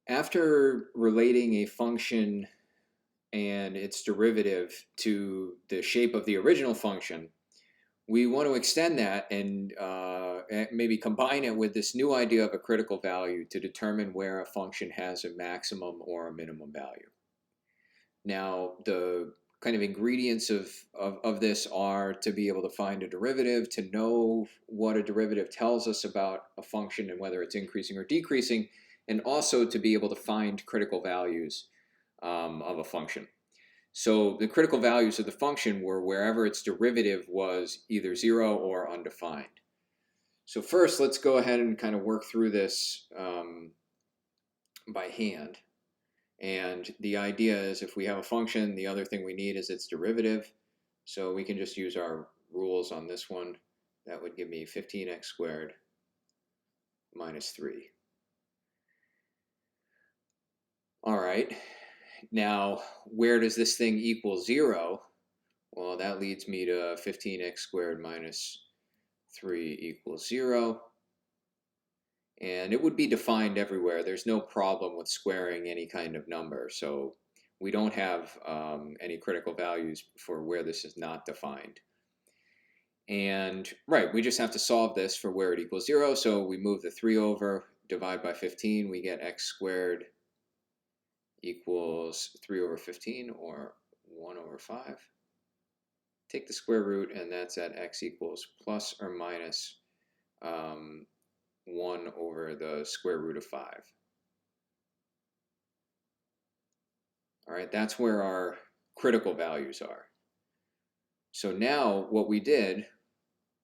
After relating a function and its derivative to the shape of the original function, we want to extend that and maybe combine it with this new idea of a critical value to determine where a function has a maximum or a minimum value. Now, the kind of ingredients of this are to be able to find a derivative, to know what a derivative tells us about a function and whether it's increasing or decreasing, and also to be able to find critical values of a function. So the critical values of the function were wherever its derivative was either 0 or undefined. So first, let's go ahead and kind of work through this by hand. And the idea is if we have a function, the other thing we need is its derivative. So we can just use our rules on this one. That would give me 15x squared minus 3. All right. Now, where does this thing equal 0? Well, that leads me to 15x squared minus 3 equals 0. And it would be defined everywhere. There's no problem with squaring any kind of number. So we don't have any critical values for where this is not defined. And right, we just have to solve this for where it equals 0. So we move the 3 over, divide by 15, we get x squared equals 3 over 15, or 1 over 5. Take the square root, and that's at x equals plus or minus 1 over the square root of 5. All right, that's where our critical values are. So now what we did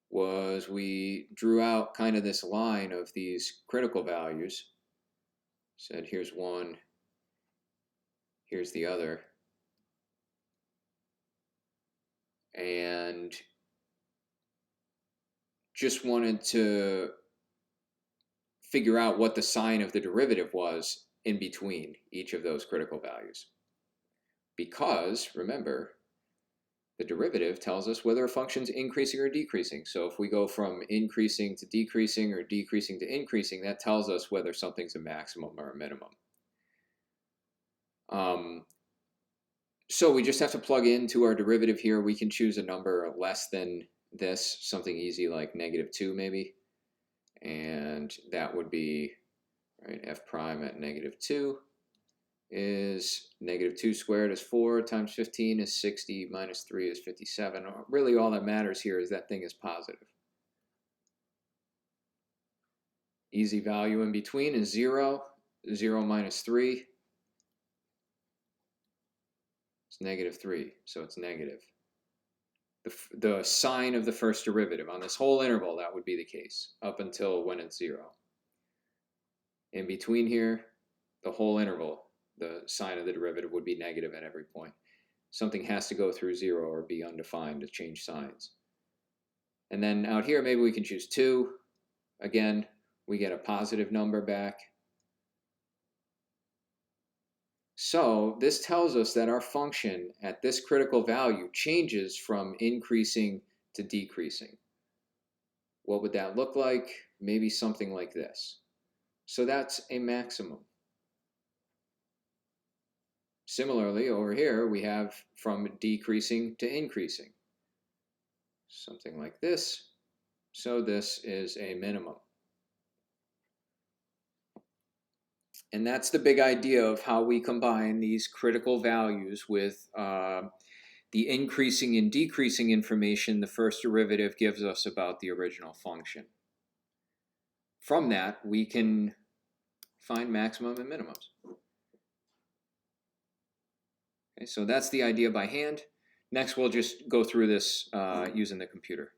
was we drew out kind of this line of these critical values. Said here's one, here's the other. And just wanted to figure out what the sign of the derivative was in between each of those critical values. Because, remember, the derivative tells us whether a function's increasing or decreasing. So if we go from increasing to decreasing or decreasing to increasing, that tells us whether something's a maximum or a minimum. So we just have to plug into our derivative here. We can choose a number less than this, something easy like -2 maybe. And that would be, right, f prime at -2 is -2 squared is 4 times 15 is 60 minus 3 is 57. Really all that matters here is that thing is positive. Easy value in between is 0. 0 minus 3 is -3, so it's negative. The sign of the first derivative on this whole interval, that would be the case up until when it's 0. In between here, the whole interval, the sign of the derivative would be negative at every point. Something has to go through 0 or be undefined to change signs. And then out here, maybe we can choose 2. Again, we get a positive number back. So this tells us that our function at this critical value changes from increasing to decreasing. What would that look like? Maybe something like this. So that's a maximum. Similarly, over here, we have from decreasing to increasing. Something like this. So this is a minimum. And that's the big idea of how we combine these critical values with the increasing and decreasing information the first derivative gives us about the original function. From that, we can find maximum and minimums. Okay, so that's the idea by hand. Next, we'll just go through this using the computer.